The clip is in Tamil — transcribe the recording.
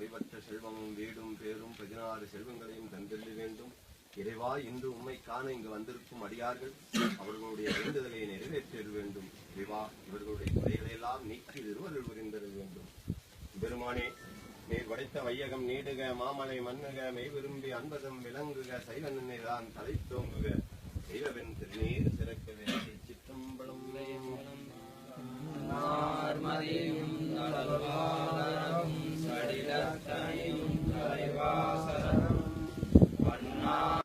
குறைவற்ற செல்வமும் வீடும் பேரும் 16 செல்வங்களையும் தந்தெல்ல வேண்டும். இறைவா, இன்று உம்மை காண இங்கு வந்திருக்கும் அடியார்கள் அவர்களுடைய வேண்டுதலை நிறைவேற்ற வேண்டும். இறைவா, இவர்களுடைய குறைகளை எல்லாம் நீக்கி திருவருள் புரிந்தர வேண்டும். பெருமானே, நீர் படைத்த வையகம் நீடுக, மாமலை மண்ணுக, மெய் விரும்பி அன்பதம் விளங்குக, சைவ நின்னைதான் தலை தோங்குக, தெய்வவென் திருநீர் சிறக்கவே. சிற்றம்பலம்